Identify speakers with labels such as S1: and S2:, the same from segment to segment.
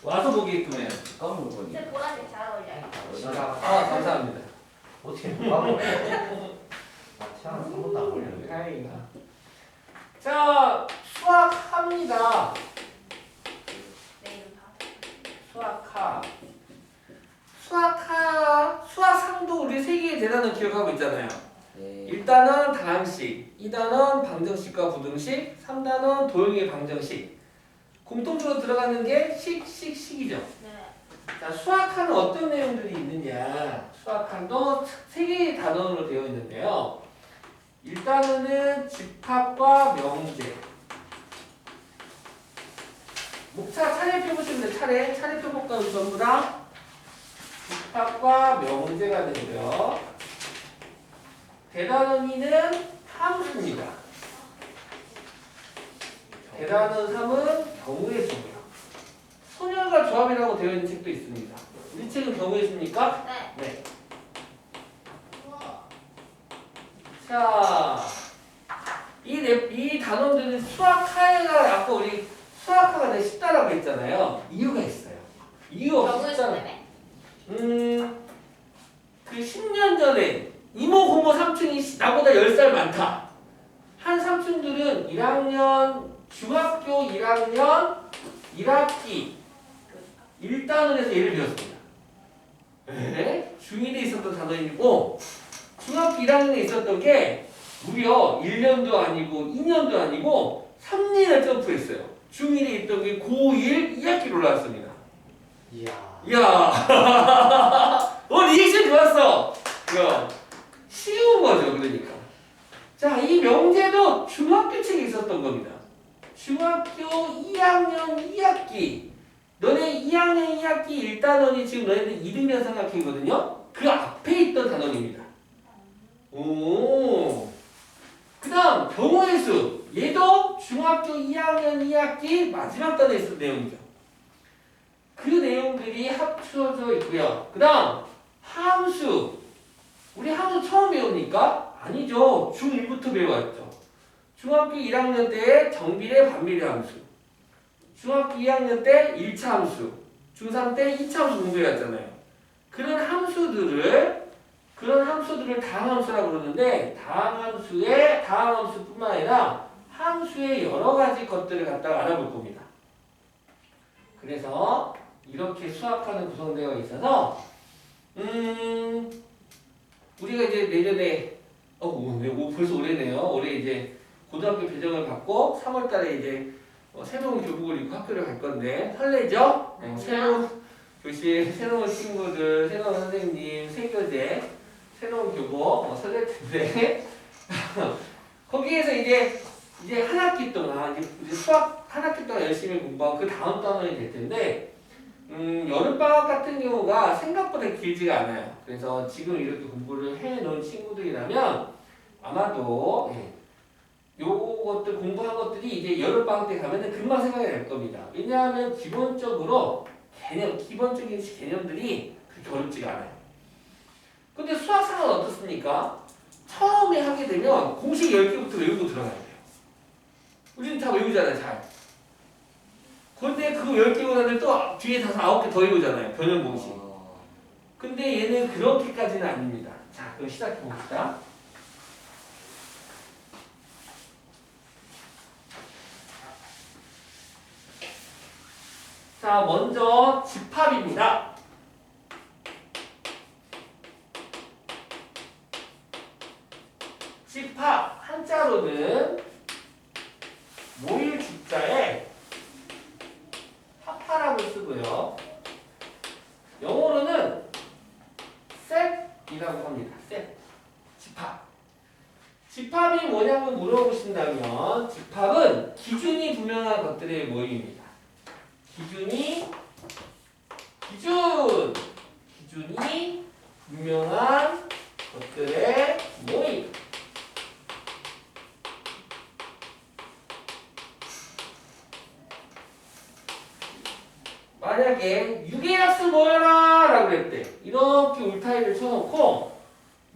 S1: 와서 보게끔 해요.
S2: 까먹을 거니.
S3: 제 보라색 잘 어울려요.
S1: 아, 감사합니다.
S2: 어떻게 까먹어? 아, 태어나서 한 번도 안 걸렸네.
S1: 다행이다. 자, 수학합니다.
S3: 내일은
S1: 수학하. 수학상도 우리 세 개의 대단을 기억하고 있잖아요.
S2: 네.
S1: 1단은 다항식, 2단은 방정식과 부등식, 3단은 도형의 방정식. 공통적으로 들어가는 게 식이죠.
S3: 네.
S1: 자, 수학하는 어떤 내용들이 있느냐. 수학한도 세 개의 단원으로 되어 있는데요. 1단원은 집합과 명제. 목차 차례 펴보시면 돼요. 차례 펴볼까요? 전부 다 집합과 명제가 되고요. 대단원 2는 함수입니다. 대단원 3은 경우의 수고요. 소녀가 조합이라고 되어 있는 책도 있습니다. 우리 책은 경우의 수입니까?
S3: 네.
S1: 네. 자, 이 단원들은 수학하가 아까 우리 수학하가 되게 쉽다라고 했잖아요. 이유가 있어요. 이유 없이
S3: 경우의 수
S1: 쉽잖아.
S3: 때문에.
S1: 그 10년 전에 이모 고모 삼촌이 나보다 10살 많다. 한 삼촌들은 1학년 중학교 1학년 1학기 1단원에서 예를 들었습니다. 중1에 있었던 단원이고 중학교 1학년에 있었던 게 무려 1년도 아니고 2년도 아니고 3년을 점프했어요. 중1에 있던 게 고1 2학기로 올라왔습니다.
S2: 이야.
S1: 이야. 리액션 좋았어. 이거 쉬운 거죠, 그러니까. 자, 이 명제도 중학교 책에 있었던 겁니다. 중학교 2학년 2학기. 너네 2학년 2학기 1단원이 지금 너희들 이등변 삼각형이거든요. 그 앞에 있던 단원입니다. 오. 그 다음 경우의 수. 얘도 중학교 2학년 2학기 마지막 단원에 있었던 내용이죠. 그 내용들이 합쳐져 있고요. 그 다음 함수. 우리 함수 처음 배웁니까? 아니죠. 중1부터 배워왔죠. 중학교 1학년 때 정비례 반비례 함수. 중학교 2학년 때 1차 함수. 중3 때 2차 함수 공부해왔잖아요. 그런 함수들을 다항함수라고 그러는데 다항함수뿐만 아니라 함수의 여러 가지 것들을 갖다가 알아볼 겁니다. 그래서 이렇게 수학하는 구성되어 있어서 우리가 이제 내년에 벌써 올해네요. 올해 이제 고등학교 배정을 받고 3월달에 이제 새로운 교복을 입고 학교를 갈 건데 설레죠? 새로운 교실, 새로운 친구들, 새로운 선생님, 새 교재, 새로운 교복 설렐 텐데 거기에서 이제 한 학기 동안 이제 수학 한 학기 동안 열심히 공부하고 그 다음 단원이 될 텐데 여름방학 같은 경우가 생각보다 길지가 않아요. 그래서 지금 이렇게 공부를 해놓은 친구들이라면 아마도 요것들 공부한 것들이 이제 여름방학 때 가면은 금방 생각이 날 겁니다. 왜냐하면 기본적인 개념들이 그렇게 어렵지가 않아요. 근데 수학상은 어떻습니까? 처음에 하게 되면 공식 10개부터 외우고 들어가야 돼요. 우리는 다 외우잖아요, 잘. 그런데 그 10개보다는 또 뒤에 9개 더 외우잖아요, 변형 공식. 근데 얘는 그렇게까지는 아닙니다. 자, 그럼 시작해 봅시다. 자, 먼저 집합입니다. 집합 한자로는 모일 집자에 합하라고 쓰고요. 영어로는 set이라고 합니다. set. 집합. 집합이 뭐냐고 물어보신다면 집합은 기준이 분명한 것들의 모임입니다. 기준이 분명한 것들의 모임. 만약에 유계약수 모여라 라고 그랬대. 이렇게 울타리를 쳐놓고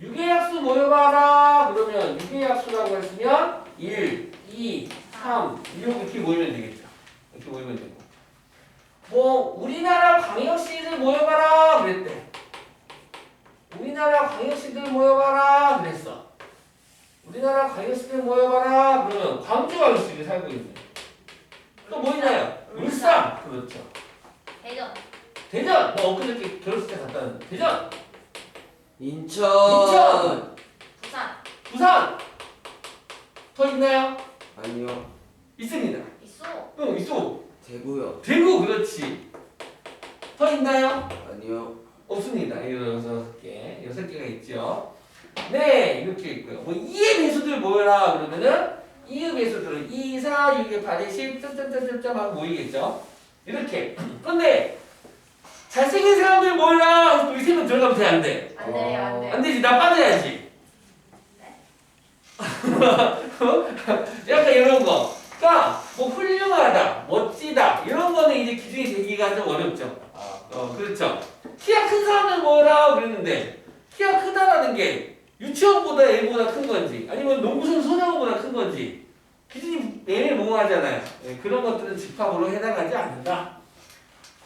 S1: 유계약수 모여봐라 그러면 유계약수라고 했으면 1, 2, 3 이렇게 모이면 되겠죠. 이렇게 모이면 되고 우리나라 광역시들 모여봐라 그랬대. 우리나라 광역시들 모여봐라 그랬어. 우리나라 광역시들 모여봐라 그러면 광주광역시에 살고 있네. 또 뭐 있나요? 울산. 그렇죠.
S3: 대전.
S1: 대전. 뭐 엊그저께 결혼식 때 갔다 왔는데 대전.
S4: 인천.
S1: 인천.
S3: 부산.
S1: 부산. 더 있나요?
S4: 아니요.
S1: 있습니다.
S3: 있어.
S1: 응, 있어.
S4: 대구요.
S1: 대구. 그렇지. 더 있나요?
S4: 아니요.
S1: 없습니다. 6개. 6개가 있죠. 네, 이렇게 있고요. 뭐 이의 배수들 모여라 그러면은 이의 배수들은 2, 4, 6, 8, 10, 점점점점 하고 모이겠죠. 이렇게. 근데 잘생긴 사람들 모여라. 우리 세 명 들어가면 돼, 안 돼?
S3: 안 돼요, 안 돼요.
S1: 안 되지. 나 빠져야지. 약간 이런 거. 그러니까 뭐 훌륭하다, 멋지다 이런 거는 이제 기준이 되기가 좀 어렵죠. 그렇죠. 키가 큰 사람들 모여라 그랬는데 키가 크다라는 게 유치원보다 애보다 큰 건지 아니면 농구선수 소년보다 큰 건지 기준이 애매모호하잖아요. 네, 그런 것들은 집합으로 해당하지 않는다.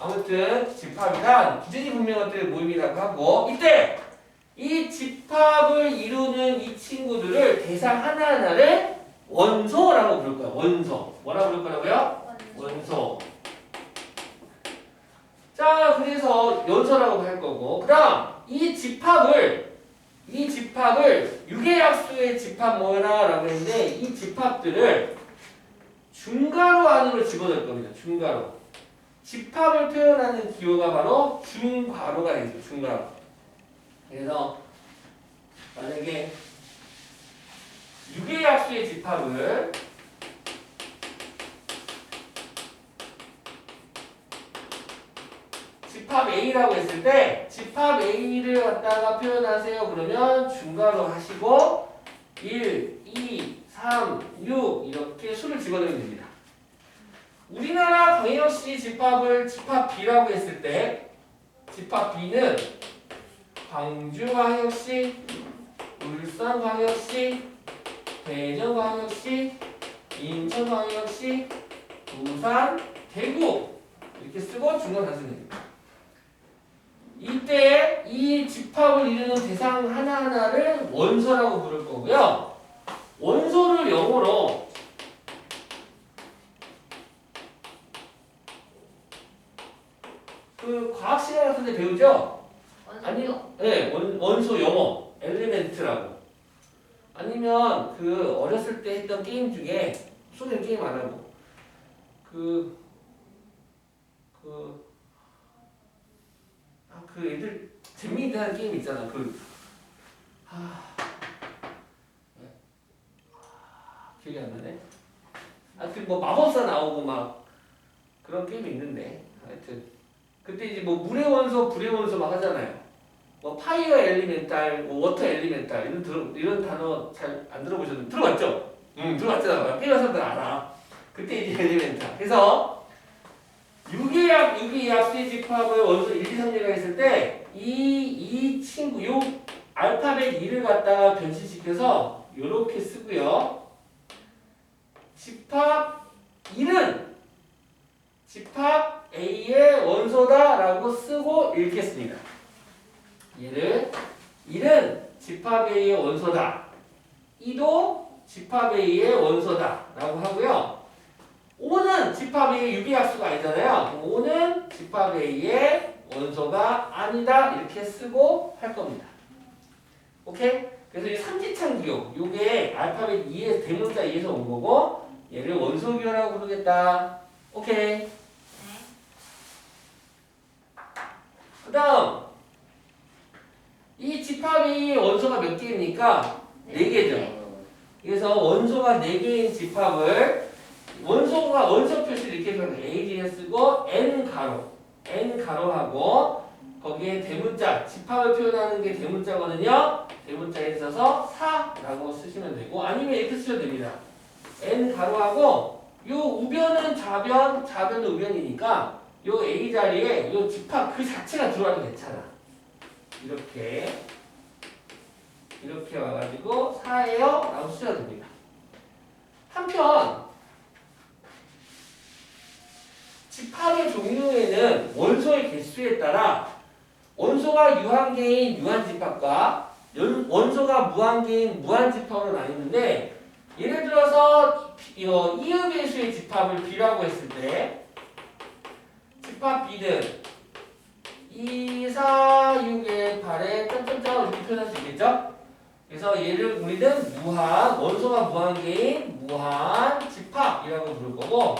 S1: 아무튼 집합이란 기준이 분명한 것들의 모임이라고 하고 이때 이 집합을 이루는 이 친구들을 대상 하나하나를 원소라고 부를 거야. 원소. 뭐라고 부를 거라고요? 원소. 자, 그래서 연소라고 할 거고 그 다음 이 집합을 유계약수의 집합 뭐라 라고 했는데 이 집합들을 중괄호 안으로 집어넣을 겁니다. 중괄호. 집합을 표현하는 기호가 바로 중괄호가 되죠. 중괄호. 그래서 만약에 유계약수의 집합을 집합 A라고 했을 때 집합 A를 갖다가 표현하세요. 그러면 중괄호 하시고 1, 2, 3, 6 이렇게 수를 집어넣으면 됩니다. 우리나라 광역시 집합을 집합 B라고 했을 때 집합 B는 광주광역시, 울산광역시, 대전광역시, 인천광역시, 부산, 대구 이렇게 쓰고 중괄호 쓰면 됩니다. 이때 이 집합을 이루는 대상 하나하나를 원소라고 부를 거고요. 원소를 영어로 그 과학 시간 같은 데 배우죠? 아니요. 네, 원소 영어 엘리멘트라고. 아니면 그 어렸을 때 했던 게임 중에 소년 게임 안 하고 그 애들 재미있게 하는 게임 있잖아. 기억이 안 나네. 뭐 마법사 나오고 막 그런 게임이 있는데 하여튼 그때 이제 뭐 물의 원소, 불의 원소 막 하잖아요. 뭐 파이어 엘리멘탈, 뭐 워터 엘리멘탈 이런 단어 잘 안 들어보셨는데 들어봤죠? 들어봤잖아요. 게임한 사람들 알아. 그때 이제 엘리멘탈. 그래서 유기약수의 집합을 원소 1, 2, 3류가 했을 때 이 친구 요 알파벳 2를 갖다가 변신시켜서 요렇게 쓰고요. 집합 2는 집합 A의 원소다라고 쓰고 읽겠습니다. 얘를 1은 집합 A의 원소다. 2도 집합 A의 원소다라고 하고요. 5는 집합 A의 유기약수가 아니잖아요. 5는 집합 A의 원소가 아니다. 이렇게 쓰고 할 겁니다. 오케이? 그래서 이 삼지창 기호, 요게 알파벳 2의 대문자 2에서 온 거고 얘를 원소 기호라고 부르겠다. 오케이? 그 다음 이 집합 A의 원소가 몇 개입니까? 4개죠. 그래서 원소가 4개인 집합을 원소 표시를 이렇게 해서 AG에 쓰고 N 가로하고 거기에 대문자 집합을 표현하는 게 대문자거든요. 대문자에 있어서 4라고 쓰시면 되고 아니면 이렇게 쓰셔도 됩니다. N 가로하고 요 우변은 좌변은 우변이니까 요 A 자리에 요 집합 그 자체가 들어와도 괜찮아. 이렇게 와가지고 4예요 라고 쓰셔도 됩니다. 한편 집합의 종류에는 원소의 개수에 따라 원소가 유한계인 유한집합과 원소가 무한계인 무한집합으로 나뉘는데 예를 들어서 이음의 수의 집합을 B라고 했을 때 집합 B는 2, 4, 6, 1, 8에 점점점 이렇게 표현할 수 있겠죠? 그래서 얘를 우리는 원소가 무한계인 무한집합이라고 부를 거고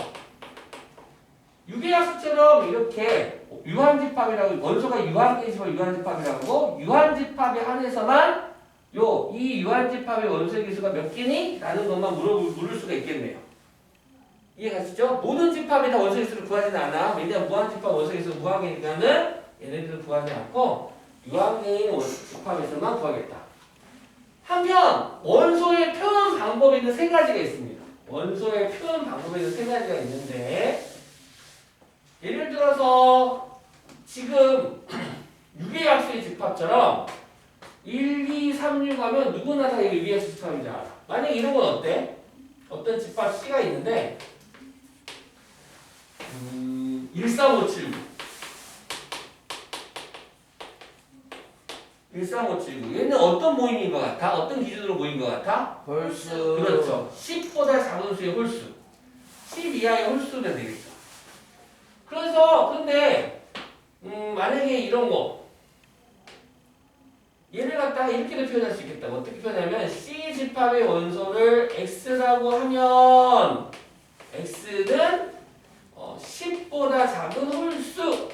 S1: 유기의 약수처럼 이렇게 유한집합이라고 원소가 유한계인 집합 유한집합이라고 유한집합에 한해서만 이 유한집합의 원소의 개수가 몇 개니? 라는 것만 물을 수가 있겠네요. 이해가시죠? 모든 집합이 다 원소의 개수를 구하지는 않아. 왜냐하면 무한집합 원소의 개수가 무한계니까는 얘네들을 구하지 않고 유한계인 집합에서만 구하겠다. 한편 원소의 표현 방법에는 세 가지가 있습니다. 원소의 표현 방법에는 세 가지가 있는데 예를 들어서 지금 유기약수의 집합처럼 1, 2, 3, 6 하면 누구나 다 이게 유기약수 집합인지 알아. 만약에 이런 건 어때? 어떤 집합 C가 있는데 13579 13579 얘는 어떤 모임인 것 같아? 어떤 기준으로 모인 것 같아?
S4: 홀수.
S1: 그렇죠. 10보다 작은 수의 홀수 10 이하의 홀수면 되겠죠. 그래서 근데 만약에 이런 거 얘를 갖다가 이렇게도 표현할 수 있겠다. 어떻게 표현하면 C 집합의 원소를 X라고 하면 X는 10보다 작은 홀수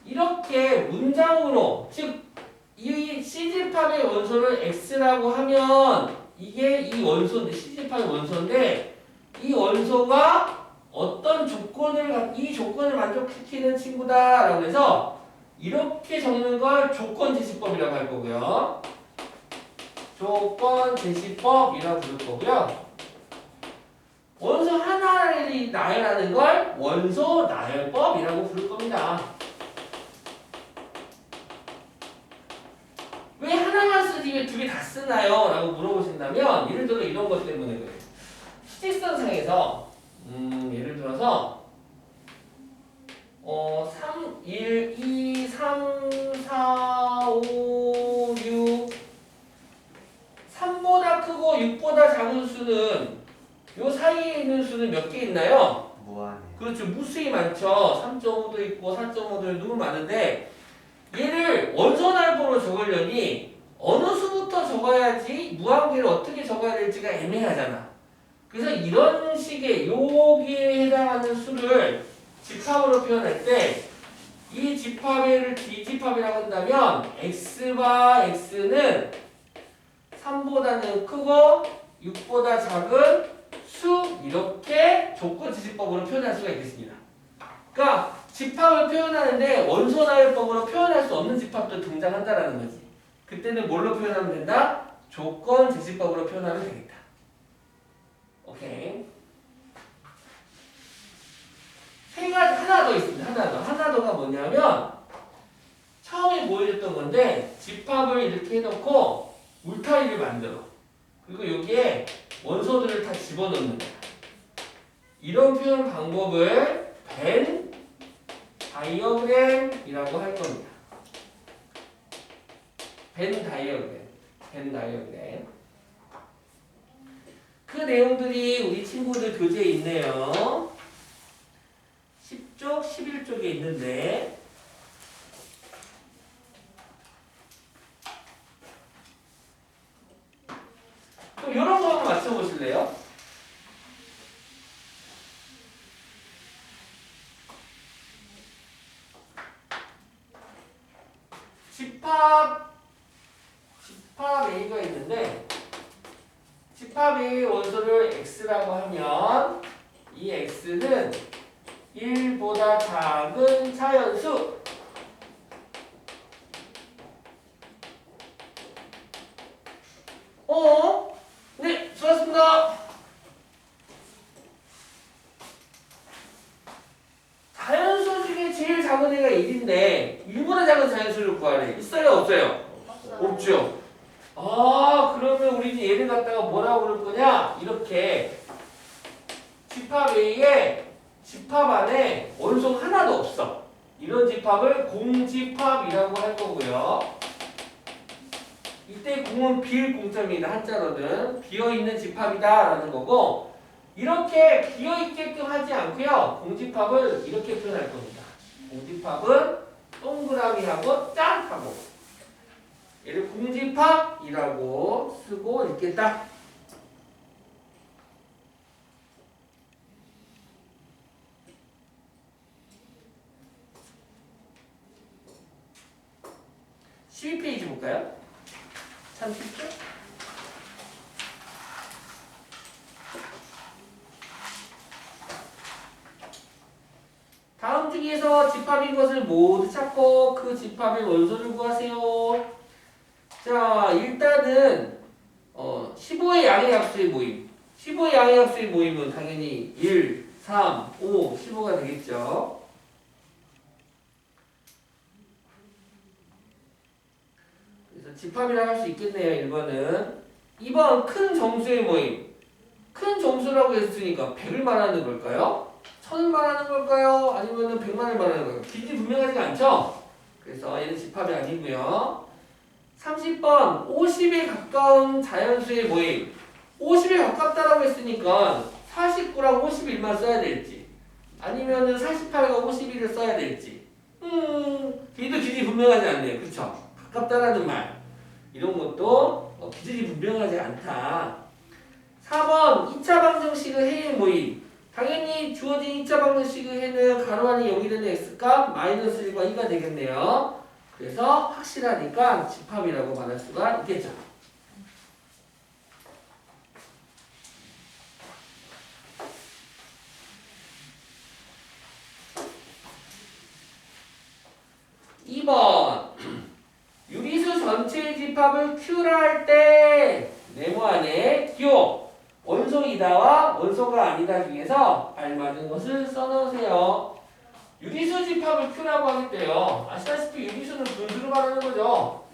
S1: 이렇게 문장으로 즉 이 C 집합의 원소를 X라고 하면 이게 이 원소인데 C 집합의 원소인데 이 원소가 어떤 이 조건을 만족시키는 친구다라고 해서 이렇게 적는 걸 조건제시법이라고 할 거고요. 조건제시법이라고 부를 거고요. 원소 하나를 나열하는 걸 원소 나열법이라고 부를 겁니다. 왜 하나만 쓰지 왜 두 개 다 쓰나요? 라고 물어보신다면 예를 들어 이런 것 때문에 그래요. 수직선상에서 예를 들어서 3, 1, 2, 3, 4, 5, 6 3보다 크고 6보다 작은 수는 요 사이에 있는 수는 몇 개 있나요?
S2: 무한이에요.
S1: 그렇죠. 무수히 많죠. 3.5도 있고 4.5도 있고 너무 많은데 얘를 원소날법으로 적으려니 어느 수부터 적어야지 무한계를 어떻게 적어야 될지가 애매하잖아. 그래서 이런 식의 여기에 해당하는 수를 집합으로 표현할 때 이 집합을 D집합이라고 한다면 X와 X는 3보다는 크고 6보다 작은 수 이렇게 조건지시법으로 표현할 수가 있겠습니다. 그러니까 집합을 표현하는데 원소나열법으로 표현할 수 없는 집합도 등장한다라는 거지. 그때는 뭘로 표현하면 된다? 조건지시법으로 표현하면 되겠다. 오케이. 세 가지 하나 더 있습니다. 하나 더가 뭐냐면 처음에 보여줬던 건데 집합을 이렇게 해놓고 울타리를 만들어. 그리고 여기에 원소들을 다 집어넣는 거야. 이런 표현 방법을 벤 다이어그램이라고 할 겁니다. 벤 다이어그램. 그 내용들이 우리 친구들 교재에 있네요. 10쪽, 11쪽에 있는데 또 이런 거 한번 맞춰보실래요? 집합 A가 있는데 집합 A의 원소를 X라고 하면 이 X는 1보다 작은 자연수 네, 수고하셨습니다. 자연수 중에 제일 작은 애가 1인데 1보다 작은 자연수를 구하래. 있어요? 없어요? 없죠. 그러면 우리 이제 얘를 갖다가 뭐라고 부를 거냐? 집합 A에 집합 안에 원소가 하나도 없어. 이런 집합을 공집합이라고 할 거고요. 이때 공은 비일 공점이다. 한자로는 비어있는 집합이다 라는 거고, 이렇게 비어있게끔 하지 않고요. 공집합을 이렇게 표현할 겁니다. 공집합은 동그라미하고 짠하고, 얘를 공집합이라고 쓰고 읽겠다. (12) 페이지 볼까요? 참 쉽죠? 다음 중에서 집합인 것을 모두 찾고 그 집합의 원소를 구하세요. 자, 일단은 15의 양의합수의 모임. 15의 양의합수의 모임은 당연히 1, 3, 5, 15가 되겠죠. 그래서 집합이라고 할 수 있겠네요. 1번은. 2번 큰 정수의 모임. 큰 정수라고 했으니까 100을 말하는 걸까요? 1000을 말하는 걸까요? 아니면 100만을 말하는 걸까요? 길이 분명하지가 않죠? 그래서 얘는 집합이 아니고요. 30번 50에 가까운 자연수의 모임. 50에 가깝다라고 했으니까 49랑 51만 써야 될지, 아니면은 48과 51을 써야 될지. 얘도 길이 분명하지 않네요. 그쵸? 가깝다라는 말. 이런 것도 기준이 분명하지 않다. 4번 2차 방정식의 해의 모임. 당연히 주어진 2차 방정식의 해는 가로 안에 여기는 x값 마이너스 1과 2가 되겠네요. 그래서 확실하니까 집합이라고 말할 수가 있겠죠. (2번) 유리수 전체의 집합을 Q라 할 때 네모 안에 기호 원소이다와 원소가 아니다 중에서 알맞은 것을 써놓으세요. 유리수 집합을 Q라고 하실 때요, 아시다시피 유리수는 분수로 말하는 거죠.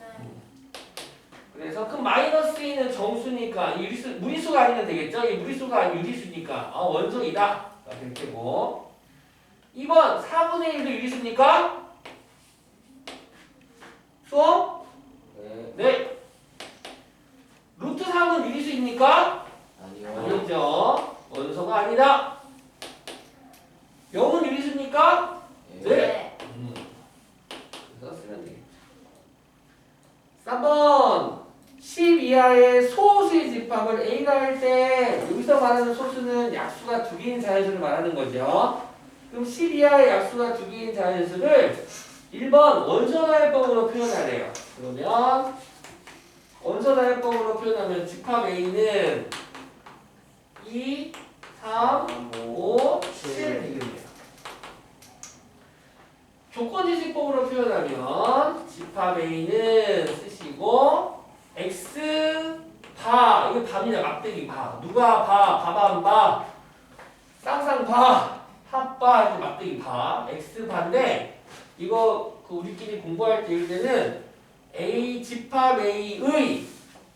S1: 그래서 그 마이너스 E는 정수니까 유리수, 무리수가 아니면 되겠죠. 이 무리수가 아닌 유리수니까 원소이다 될 테고. 2번 4분의 1도 유리수니까 수업? 네. 루트 3은 유리수입니까? 아니죠. 원소가 아니다. 0은 유리수입니까? 네. 그래서 쓰면 되겠죠. 3번 10 이하의 소수의 집합을 A가 할 때 여기서 말하는 소수는 약수가 2개인 자연수를 말하는 거죠. 그럼 10 이하의 약수가 2개인 자연수를 1번 원소나열법으로 표현하래요. 그러면 원소나열법으로 표현하면 집합 A는 2, 3, 5, 7 되겠네요. 조건지식법으로 표현하면 집합 A는 쓰시고 X 바, 이거 바입니다. 막대기 바. 누가 바, 바반 바, 쌍쌍 바, 합바, 이렇게 막대기 바. X 바인데 이거 우리끼리 공부할 때 때는 A 집합 A의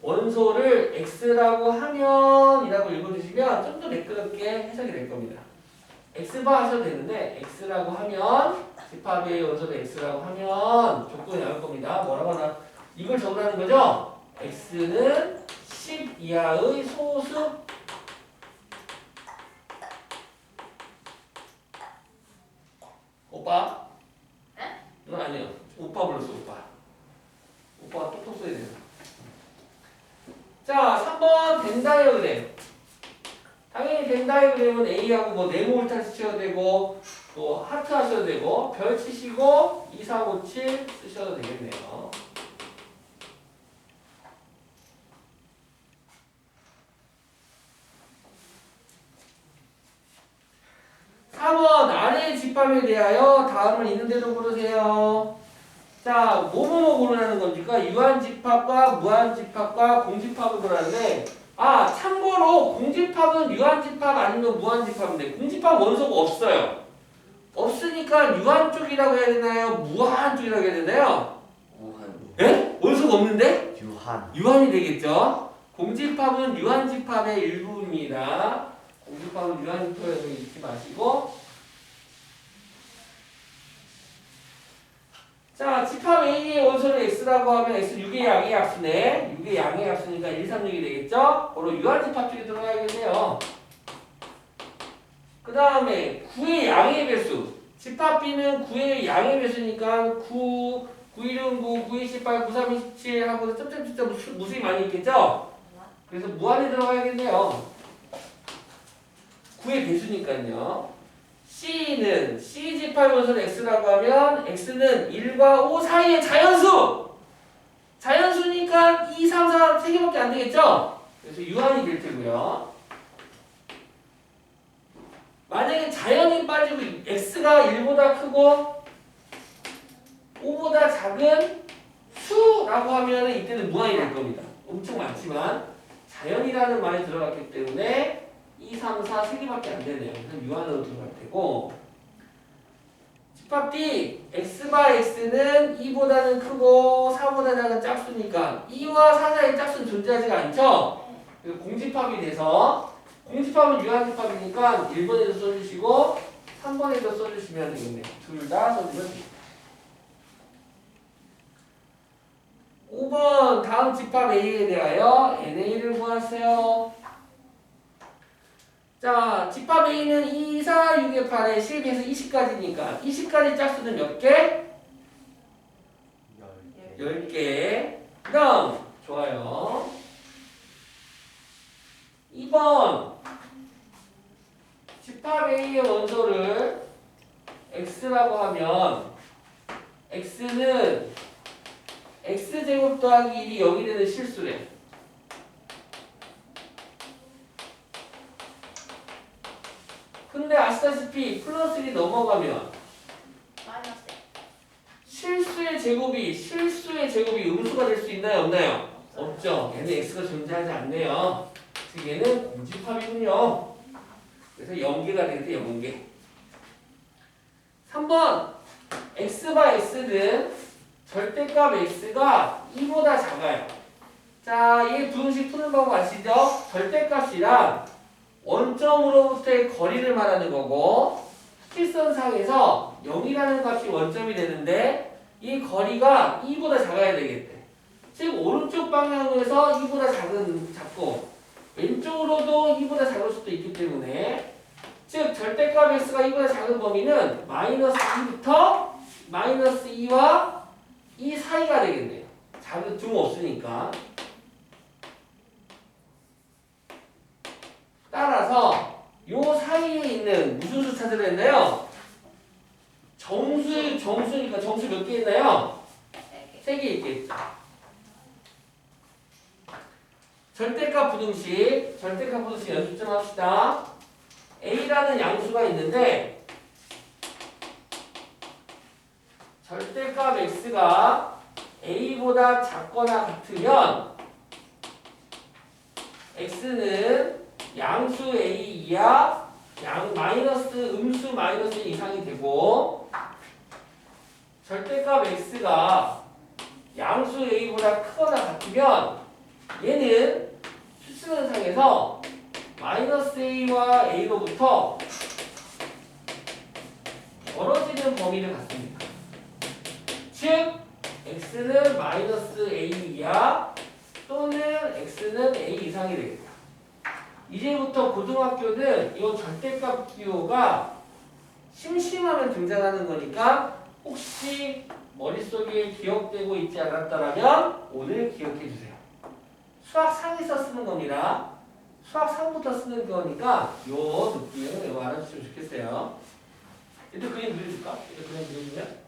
S1: 원소를 X라고 하면 이라고 읽어주시면 좀 더 매끄럽게 해석이 될 겁니다. X바 하셔도 되는데 X라고 하면 집합 A의 원소를 X라고 하면 조건이 나올 겁니다. 뭐라고 하나? 이걸 적으라는 거죠? X는 10 이하의 소수 오빠? 네? 아니요. 오빠 불렀어, 오빠. 오빠가 똑똑 써야 돼요. 자, 3번 벤 다이어그램. 당연히 벤 다이어그램은 A하고 뭐 네모 울타리 쓰셔도 되고 또 하트 하셔도 되고 별 치시고 2, 4, 5, 7 쓰셔도 되겠네요. 아래의 집합에 대하여 다음을 있는 대로 고르세요. 자, 뭐뭐뭐 고르라는 겁니까? 유한집합과 무한집합과 공집합을 고르는데, 참고로 공집합은 유한집합 아니면 무한집합인데 공집합 원소가 없어요. 없으니까 유한 쪽이라고 해야 되나요? 무한 쪽이라고 해야 되나요?
S4: 무한.
S1: 예? 원소가
S2: 유한.
S1: 유한이 되겠죠. 공집합은 유한집합의 일부입니다. 공집합은 유한표현을 잊지 마시고. 자, 집합 A의 원소는 X라고 하면 X 6의 양의 약수네. 6의 양의 약수니까 1, 3, 6이 되겠죠? 바로 유한집합 쪽에 들어가야겠네요. 그 다음에 9의 양의 배수. 집합 B는 9의 양의 배수니까 9, 9일은 9, 9이 18, 9, 3이 17 하고 점점점점 무수히 많이 있겠죠? 그래서 무한에 들어가야겠네요. 9의 배수니까요. C는 C 집합 원소는 X라고 하면 X는 1과 5 사이의 자연수! 자연수니까 2, 3, 4, 3개밖에 안 되겠죠? 그래서 유한이 될 테고요. 만약에 자연이 빠지고 X가 1보다 크고 5보다 작은 수라고 하면 이때는 무한이 될 겁니다. 엄청 많지만 자연이라는 말이 들어갔기 때문에 2, 3, 4, 3개밖에 안 되네요. 그래서 유한으로 들어갈 테고. 집합 D, X바 X는 2보다는 크고 4보다 작은 짝수니까 2와 4 사이의 짝수는 존재하지가 않죠? 그래서 공집합이 돼서 공집합은 유한집합이니까 1번에도 써주시고 3번에도 써주시면 되겠네요. 둘 다 써주면 됩니다. 5번 다음 집합 A에 대하여 NA를 구하세요. 자, 집합 A는 2, 4, 6의 8에 10에서 20까지니까 20까지 짝수는 몇 개? 10개. 그 다음 좋아요. 2번 집합 A의 원소를 X라고 하면 X는 X제곱 더하기 1이 0이 되는 실수래. 근데 아시다시피 플러스 1이 넘어가면
S3: 마이너스.
S1: 실수의 제곱이 음수가 될 수 있나요? 없나요? 없죠. 얘는 X가 존재하지 않네요. 즉 얘는 공집합이군요. 그래서 0개가 되는데 0개. 3번 X바 X는 절대값 X가 2보다 작아요. 자, 얘 부등식 푸는 방법 아시죠? 절대값이란 원점으로부터의 거리를 말하는 거고 수직선상에서 0이라는 값이 원점이 되는데 이 거리가 2보다 작아야 되겠대. 즉 오른쪽 방향에서 2보다 작고 왼쪽으로도 2보다 작을 수도 있기 때문에 즉 절대값 X가 2보다 작은 범위는 마이너스 2부터 마이너스 2와 2 사이가 되겠네요. 작은 등 없으니까. 따라서 요 사이에 있는 무슨 수 찾으려 했나요? 정수니까 정수 몇 개 있나요? 3개 있겠죠. 절대값 부등식 연습 좀 합시다. A라는 양수가 있는데 절대값 X가 A보다 작거나 같으면 X는 양수 A 이하 음수 마이너스 이상이 되고 절대값 X가 양수 A보다 크거나 같으면 얘는 수직선상에서 마이너스 A와 A로부터 멀어지는 범위를 갖습니다. 즉 X는 마이너스 A 이하 또는 X는 A 이상이 되겠다. 이제부터 고등학교는 이 절대값 기호가 심심하면 등장하는 거니까 혹시 머릿속에 기억되고 있지 않았다면 오늘 기억해 주세요. 수학상에서 쓰는 겁니다. 수학상부터 쓰는 거니까 요 느낌 이거 알아주시면 좋겠어요. 얘도 그림 그려줄까? 얘도 그림 그려주면?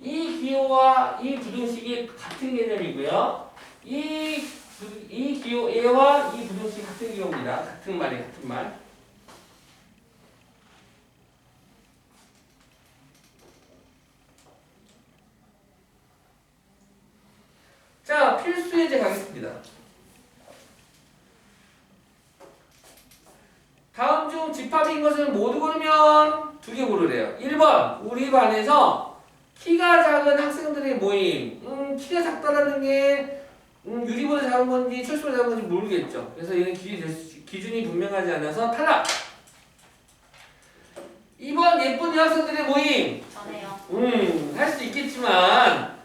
S1: 이 기호와 이 부등식이 같은 개념이고요. 이 기호 A와 이 부등식 같은 기호입니다. 같은 말이에요. 같은 말. 자, 필수 예제 가겠습니다. 다음 중 집합인 것을 모두 고르면 그러면 두 개 고르래요. 1번 우리 반에서 키가 작은 학생들의 모임. 키가 작다라는 게 유리보다 작은 건지 철수보다 작은 건지 모르겠죠. 그래서 얘는 기준이 분명하지 않아서 탈락. 2번 예쁜 여학생들의 모임.
S3: 전해요.
S1: 할 수도 있겠지만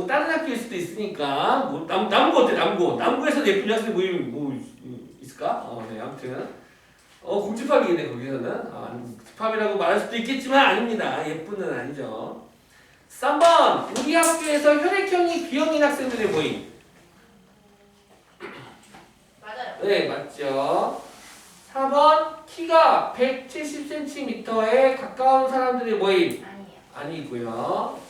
S1: 다른 학교일 수도 있으니까 뭐 남고 어때? 남고에서 예쁜 여학생 모임 뭐 있을까? 네, 아무튼 공집합이겠네 거기서는. 집합이라고 말할 수도 있겠지만 아닙니다. 예쁜은 아니죠. 3번 우리 학교에서 혈액형이 B형인 학생들의 모임.
S3: 맞아요.
S1: 네, 맞죠. 4번 키가 170cm에 가까운 사람들의 모임.
S3: 아니에요.
S1: 아니고요.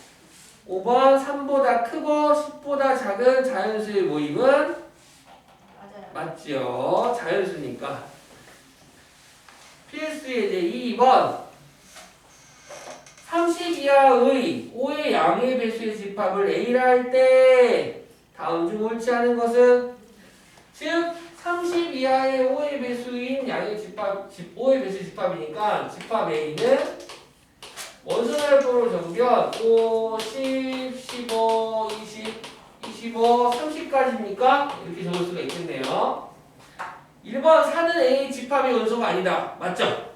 S1: 5번 3보다 크고 10보다 작은 자연수의 모임은
S3: 맞아요.
S1: 맞죠. 자연수니까. 필수 예제 2번 30 이하의 5의 양의 배수의 집합을 A라 할 때 다음 중 옳지 않은 것은 즉 30 이하의 5의 배수인 양의 집합 5의 배수의 집합이니까 집합 A는 원소날법으로 적으면 5, 10, 15, 20, 25, 30까지니까 이렇게 적을 수가 있겠네요. 1번 4는 A의 집합의 원소가 아니다. 맞죠?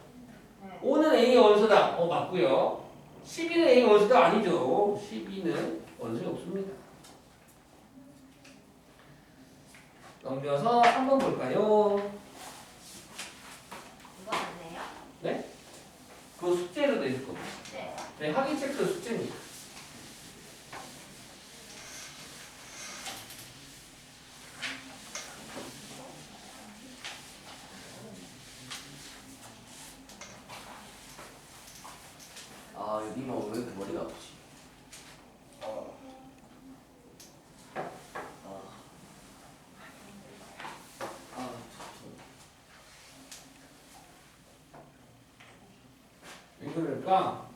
S1: 5는 A의 원소다. 맞고요. 12는 A의 원소가 아니죠. 12는 원소가 없습니다. 넘겨서 3번 볼까요?
S3: 이거 맞네요.
S1: 네? 그거 숙제로 내줄 겁니다.
S3: 네.
S1: 네, 학위 체크 숙제입니다.
S4: 여기만 왜 이렇게 머리가 아프지?
S1: 왜 그럴까?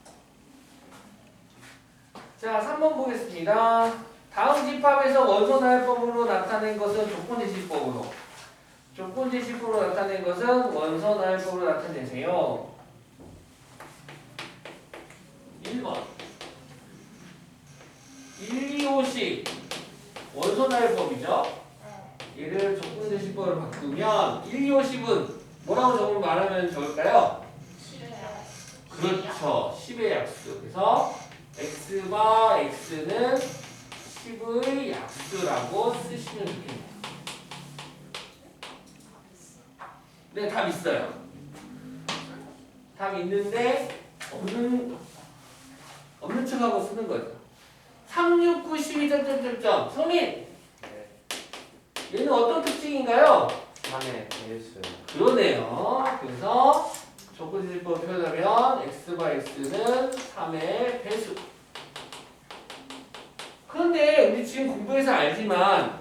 S1: 자, 3번 보겠습니다. 다음 집합에서 원소나열법으로 나타낸 것은 조건제시법으로. 조건제시법으로 나타낸 것은 원소나열법으로 나타내세요. 1번 1, 2, 5씩 원소나열법이죠. 얘를 조건제시법으로 바꾸면 1, 2, 5씩은 뭐라고 적으면 말하면 좋을까요? 그렇죠. 10의 약수. 그래서 x바 x는 10의 약수라고 쓰시면 좋겠네요. 네, 답 있어요. 답 있는데 없는 척하고 쓰는 거죠. 3, 6, 9, 12, 점점점점. 성민! 얘는 어떤 특징인가요?
S2: 3에 AS.
S1: 그러네요. 그래서 조건제시법 표현하면 x바 x는 3의 배수. 그런데 우리 지금 공부해서 알지만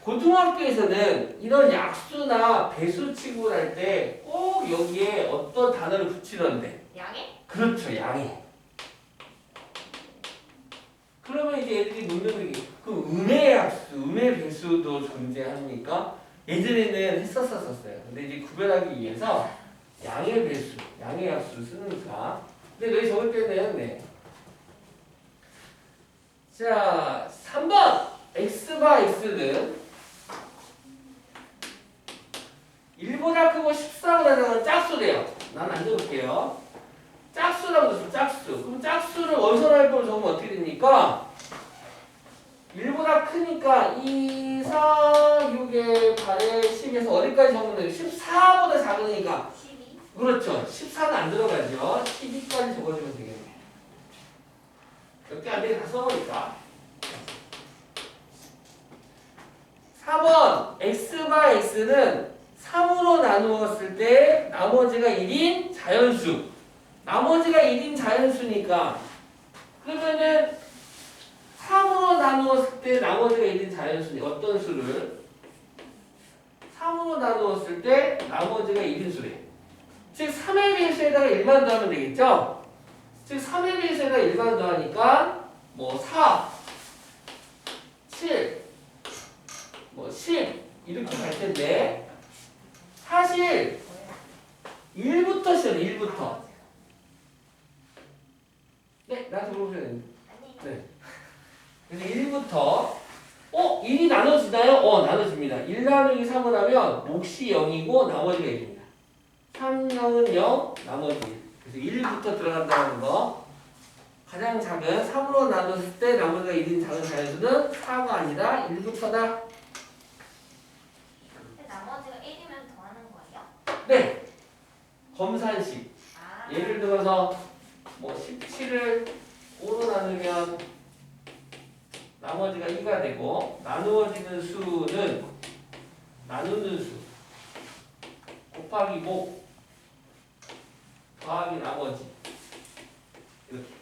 S1: 고등학교에서는 이런 약수나 배수 취급을 할 때 꼭 여기에 어떤 단어를 붙이던데.
S3: 양해?
S1: 그렇죠, 양해. 그러면 이제 애들이 묻는 게 그럼 음의 약수, 음의 배수도 존재합니까? 예전에는 했었어요. 근데 이제 구별하기 위해서 양의 배수, 양의 약수 쓰니까. 근데 너희 적을 때는 네. 자, 3번 x바 x는 1보다 크고 14보다 작은 짝수래요. 난 안 적을게요. 짝수라고 했어, 짝수. 그럼 짝수를 원소날법으로 적으면 어떻게 됩니까? 1보다 크니까 2, 4, 6에 8에 10에서 어디까지 적으면 돼요? 14보다 작으니까
S3: 12?
S1: 그렇죠. 14는 안 들어가죠. 12까지 적어주면 되겠네요. 몇 개 안 되게 다 써버릴까? 4번 x바 x는 3으로 나누었을 때 나머지가 1인 자연수. 나머지가 1인 자연수니까 그러면은 3으로 나누었을 때 나머지가 1인 자연수니 어떤 수를? 3으로 나누었을 때 나머지가 1인 수래. 즉 3의 배수에다가 1만 더하면 되겠죠? 즉 3의 배수에다가 1만 더하니까 뭐 4, 7, 뭐 10 이렇게 갈 텐데 사실 1부터 시작해. 1부터 나한테 물어보셔야 됩니다.
S3: 아니.
S1: 네. 그래서 1부터 1이 나눠지나요? 나눠집니다. 1 나누기 3을 하면 몫이 0이고 나머지가 1입니다. 3, 0은 0, 나머지 1. 그래서 1부터 들어간다는 거. 가장 작은 3으로 나눴을 때 나머지가 1인 작은 자연수는 4가 아니라 1부터다.
S3: 나머지가 1이면 더하는 거예요?
S1: 네. 검산식.
S3: 아.
S1: 예를 들어서 뭐 17을 5로 나누면 나머지가 2가 되고 나누어지는 수는 나누는 수 곱하기 목 더하기 나머지 이렇게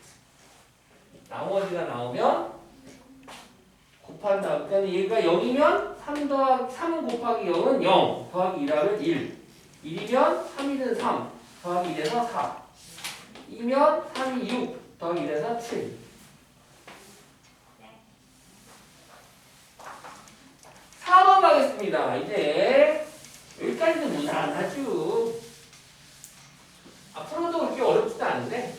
S1: 나머지가 나오면 곱한 다음 그러니까 얘가 0이면 3 곱하기 0은 0 더하기 1하면 1 1이면 3이는 3 더하기 1에서 4 2면 3이 6 더하기 1에서 7 4번 가겠습니다. 이제 여기까지는 무난하죠. 앞으로도 그렇게 어렵지도 않은데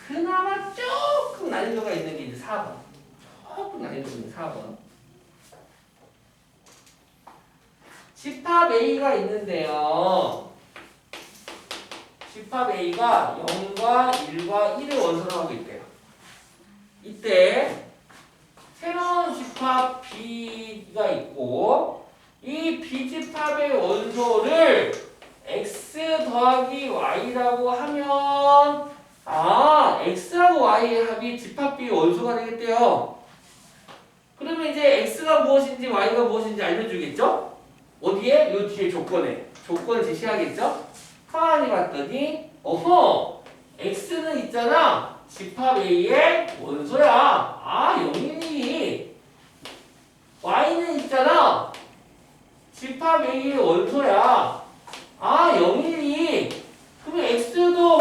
S1: 그나마 조금 난이도가 있는 게 이제 4번. 조금 난이도가 있는 4번. 집합 A가 있는데요. 집합 A가 0과 1과 1을 원소로 하고 있대요. 이때 새로운 집합 B가 있고 이 B집합의 원소를 X 더하기 Y라고 하면 X하고 Y의 합이 집합 B의 원소가 되겠대요. 그러면 이제 X가 무엇인지 Y가 무엇인지 알려주겠죠? 어디에? 요 뒤에 조건을 제시하겠죠? 가만히 봤더니 X는 있잖아. 집합 A의 원소야. 012. Y는 있잖아. 집합 A의 원소야. 012. 그러면 X도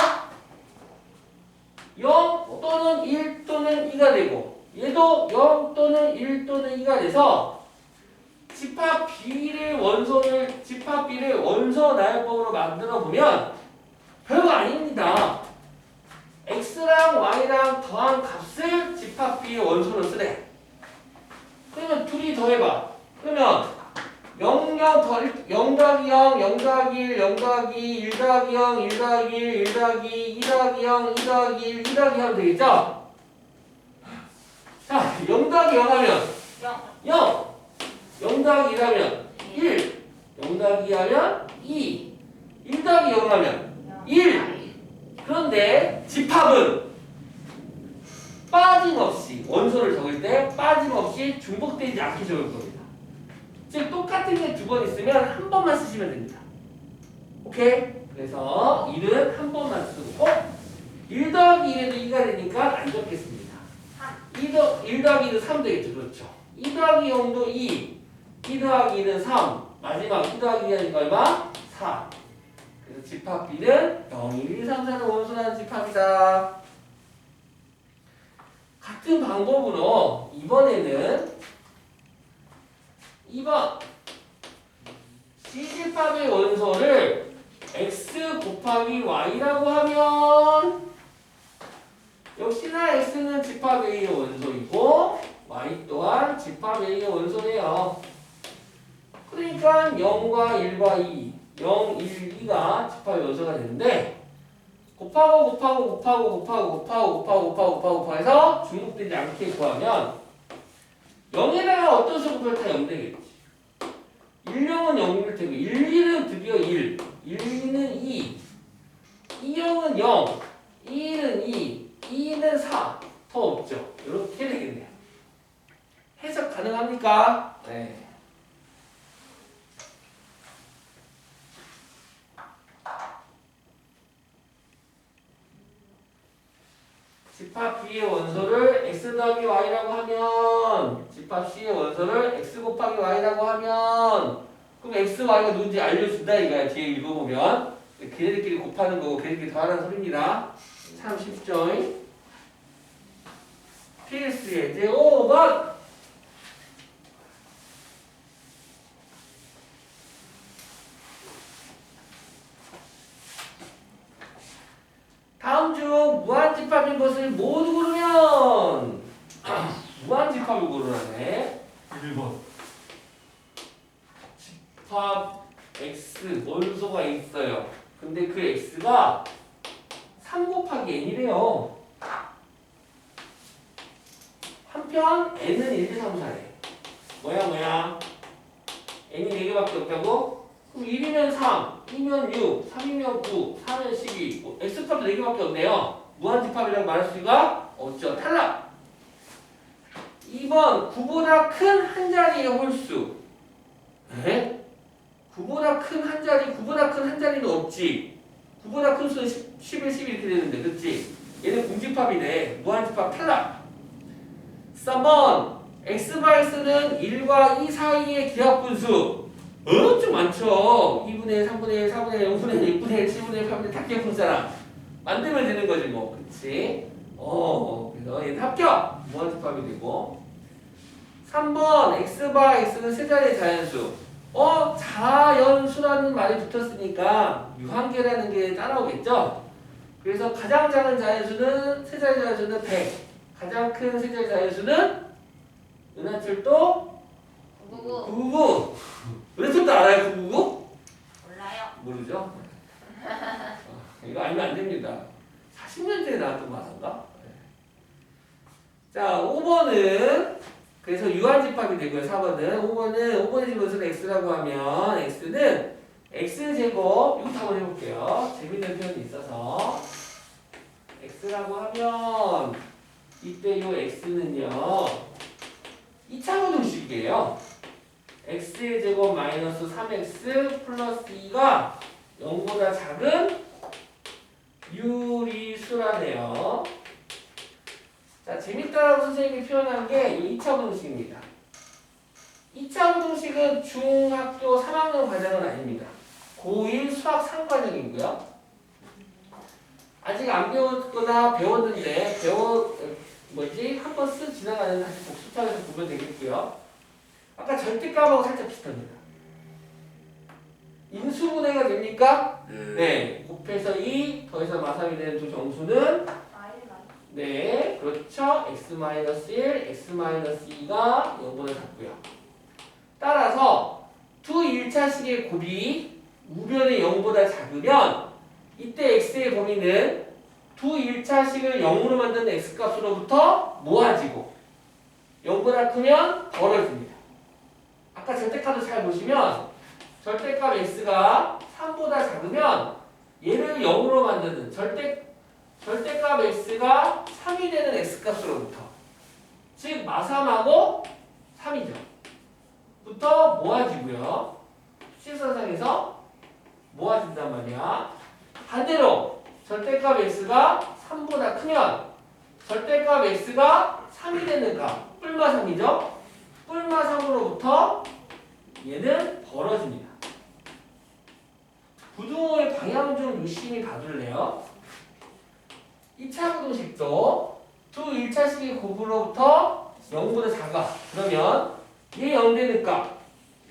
S1: 0 또는 1 또는 2가 되고 얘도 0 또는 1 또는 2가 돼서 집합 B를 원소 나열법으로 만들어 보면 별거 아닙니다. X랑 Y랑 더한 값을 집합 B의 원소로 쓰래. 그러면 둘이 더해봐. 그러면 0 더하기 0, 0 더하기 1, 0 더하기 1 더하기 0, 1 더하기 1, 1 더하기 2 더하기 0, 2 더하기 1, 2 더하기 하면 되겠죠? 자, 0 더하기 0 하면 0, 0 더하기 1 하면 1, 0 더하기 2 하면 2, 1 더하기 0 하면 1. 그런데 집합은 빠짐없이 원소를 적을 때 빠짐없이 중복되지 않게 적을 겁니다. 즉 똑같은 게 두 번 있으면 한 번만 쓰시면 됩니다. 오케이? 그래서 1은 한 번만 쓰고 1 더하기 1에도 2가 되니까 안 적겠습니다. 1 더하기 2는 3 되겠죠. 그렇죠. 2 더하기 0도 2, 2 더하기 2는 3, 마지막 2 더하기 2하니까 얼마? 4. 그래서 집합 B는 0, 1, 2, 3, 4를 원소라는 집합이다. 같은 방법으로 이번에는 2번 C집합의 원소를 X 곱하기 Y라고 하면 역시나 X는 집합 A의 원소이고 Y 또한 집합 A의 원소네요. 그러니까 0과 1과 2 0, 1, 2가 집합의 원소가 되는데 곱하고 해서 중복되지 않게 구하면 0에다가 어떤 수를 다 0 되겠지. 1, 0은 0일 테고 1, 1은 드디어 1, 1, 2는 2, 2, 0은 0, 2, 1은 2, 2, 2는 4. 더 없죠. 이렇게 되겠네요. 해석 가능합니까? 네. 집합 B의 원소를 X 더하기 Y라고 하면 집합 C의 원소를 X 곱하기 Y라고 하면 그럼 X, Y가 누군지 알려준다 이거야. 뒤에 읽어보면 걔네들끼리 곱하는 거고 걔네들끼리 더하는 소리입니다. 참 쉽죠? 필수의 이제 5번 다음 중 무한집합 무한집합인 것을 모두 고르면 무한집합을 고르라네. 1번 집합 x 원소가 있어요. 근데 그 x가 3 곱하기 n이래요. 한편 n은 1, 2, 3, 4래. 뭐야? n이 4개밖에 없다고? 그럼 1이면 3, 2면 6, 3이면 9, 4면 12. x값도 4개밖에 없네요. 무한집합이라고 말할 수가 없죠. 탈락! 2번 9보다 큰 한 자리의 홀수. 에? 9보다 큰 한 자리, 9보다 큰 한 자리는 없지. 9보다 큰 수는 11, 12 이렇게 되는데, 그치? 얘는 공집합이네. 무한집합 탈락! 3번 x바 x는 1과 2 사이의 기하분수. 엄청 많죠. 2분의 1, 3분의 1, 4분의 1, 5분의 1, 6분의 1, 7분의 1, 8분의 1 다 기하분수잖아. 만들면 되는 거지 뭐. 그치? 그래서 얘는 합격! 무한집합이 되고. 3번 x바 x는 세 자리의 자연수. 자연수라는 말이 붙었으니까 유한계라는 게 따라오겠죠? 그래서 가장 작은 자연수는 세 자리 자연수는 100. 가장 큰 세 자리 자연수는 은하철도
S3: 999
S1: 999. 은하철도 알아요? 999?
S3: 몰라요.
S1: 모르죠? 이거 알면 안 됩니다. 40년 전에 나왔던 만화인가? 자, 5번은 그래서 유한집합이 되고요. 4번은 5번의 집은수는 x라고 하면 x는 x제곱 이거 한번 해볼게요. 재밌는 표현이 있어서 x라고 하면 이때 요 x는요 2차 방정식이에요. x의 제곱 마이너스 3x 플러스 2가 0보다 작은 유리수라네요. 자, 재밌다라고 선생님이 표현한 게 이 2차 방정식입니다. 2차 방정식은 중학교 3학년 과정은 아닙니다. 고1 수학 3과정이고요. 아직 안 배웠거나 배웠는데 한번 쓱 지나가는 다시 복습하면서 보면 되겠고요. 아까 절대값하고 살짝 비슷합니다. 인수분해가 됩니까? 네. 곱해서 2 더해서 마삼이 되는 두 정수는 네, 그렇죠. x-1, x-2가 0보다 작고요. 따라서 두 1차식의 곱이 우변의 0보다 작으면 이때 x의 범위는 두 1차식을 0으로 만드는 x값으로부터 모아지고 0보다 크면 벌어집니다. 아까 절대값을 잘 보시면 절대값 x가 3보다 작으면 얘를 0으로 만드는 절대값 x가 3이 되는 x값으로부터 즉 마삼하고 3이죠. 부터 모아지고요. 수직선상에서 모아진단 말이야. 반대로 절대값 x가 3보다 크면 절대값 x가 3이 되는 값 뿔마 3이죠. 뿔마 3으로부터 얘는 벌어집니다. 부등호의 방향 좀 유심히 봐둘래요. 2차 부등식도 두 1차식의 곱으로부터 0보다 작아. 그러면 얘 0 되는 값,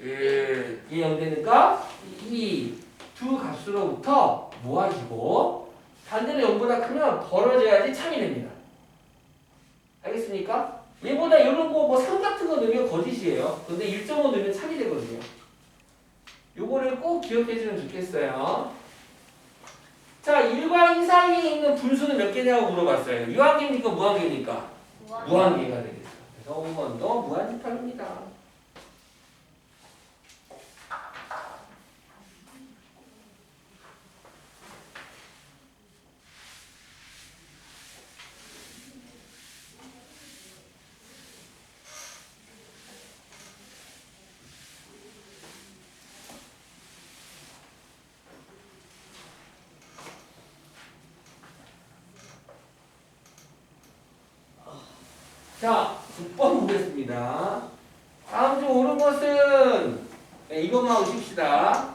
S1: 얘 0 되는 값, 이 두 값으로부터 모아지고 반대로 0보다 크면 벌어져야지 참이 됩니다. 알겠습니까? 얘보다 이런 거 뭐 3 같은 거 넣으면 거짓이에요. 근데 1.5 넣으면 참이 되거든요. 요거를 꼭 기억해 주면 좋겠어요. 자, 1과 2 사이에 있는 분수는 몇 개냐고 물어봤어요. 유한계입니까? 무한계입니까? 무한계가 되겠어요. 그래서 5번도 무한집합입니다. 자, 6번 보겠습니다. 다음 중 옳은 것은 네, 이것만 오십시다.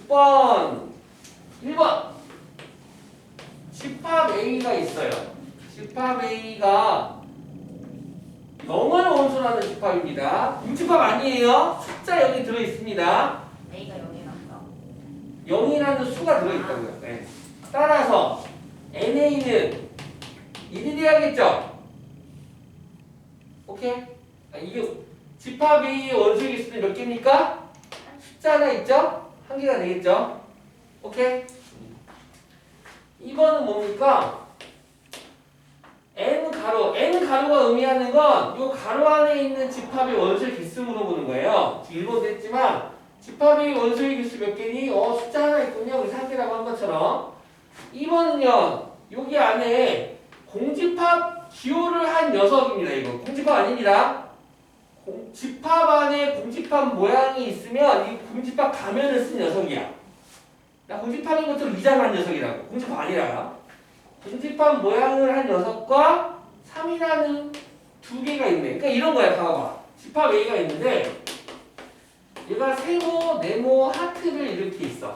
S1: 6번 1번 집합 A가 있어요. 집합 A가 0을 원소라는 집합입니다. 유집합 아니에요. 숫자 여기 들어있습니다.
S3: A가 0이란다.
S1: 0이라는 수가 들어있다고요. 네. 따라서 NA는 하겠죠? 오케이? 이게 집합 A의 원소의 개수는 몇 개입니까? 숫자 하나 있죠? 한 개가 되겠죠? 오케이? 2번은 뭡니까? n 가로가 의미하는 건 이 가로 안에 있는 집합의 원소의 개수 물어보는 거예요. 지금 1번도 했지만 집합의 원소의 개수 몇 개니? 숫자 하나 있군요. 그래서 한 개라고 한 것처럼 2번은요. 여기 안에 공집합 기호를 한 녀석입니다. 이거 공집합 아닙니다. 집합 안에 공집합 모양이 있으면 이 공집합 가면을 쓴 녀석이야. 나 공집합인 것처럼 이상한 녀석이라고. 공집합 아니라. 공집합 모양을 한 녀석과 3이라는 두 개가 있네. 그러니까 이런 거야. 봐봐. 집합 A가 있는데 얘가 세모, 네모, 하트를 이렇게 있어.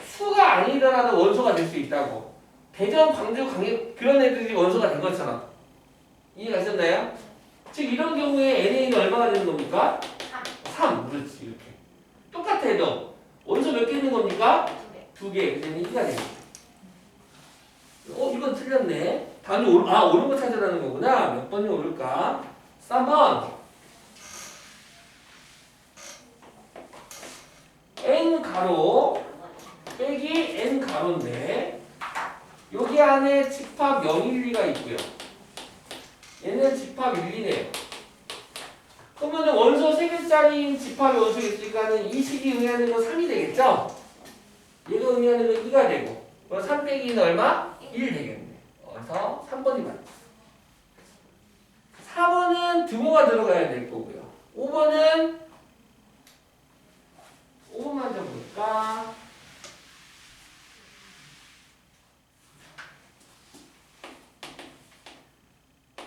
S1: 수가 아니더라도 원소가 될 수 있다고. 대전, 광주, 강릉 그런 애들이 원소가 된 것처럼. 이해가셨나요? 즉 이런 경우에 NA는 얼마가 되는 겁니까? 3. 그렇지. 이렇게. 똑같아도 원소 몇 개 있는 겁니까? 2개. 그래서 2가 됩니다. 이건 틀렸네. 답이 옳은 거 찾으라는 거구나. 몇 번이 옳을까? 3번. n 가로 빼기 n 가로인데 여기 안에 집합 0, 1, 2가 있고요. 얘는 집합 1, 2네요. 그러면 원소 3개짜리 집합의 원소가 있으니까는 이 식이 의미하는 건 3이 되겠죠? 얘가 의미하는 건 2가 되고. 그럼 3 빼기는 얼마? 1 되겠네. 그래서 3번이 맞다. 4번은 등호가 들어가야 될 거고요. 5번은 5번만 좀 볼까?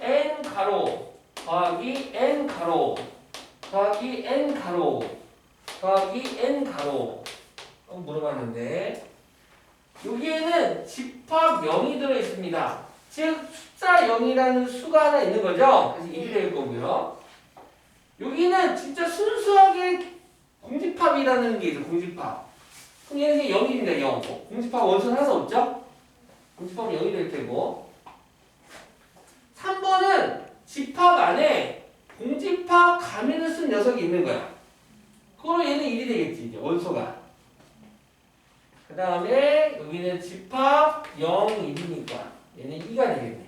S1: n 가로 더하기 n 가로 더하기 n 가로 더하기 n 가로 물어봤는데 여기에는 집합 0이 들어있습니다. 즉 숫자 0이라는 수가 하나 있는 거죠. 그래서 1이 될 거고요. 여기는 진짜 순수하게 공집합이라는 게 있어요. 공집합. 그럼 얘는 0입니다. 0. 공집합 원소는 하나도 없죠? 공집합은 0이 될 테고 3번은 집합 안에 공집합 가면을 쓴 녀석이 있는 거야. 그러면 얘는 1이 되겠지. 이제 원소가. 그 다음에 여기는 집합 0, 1이니까 얘는 2가 되겠네.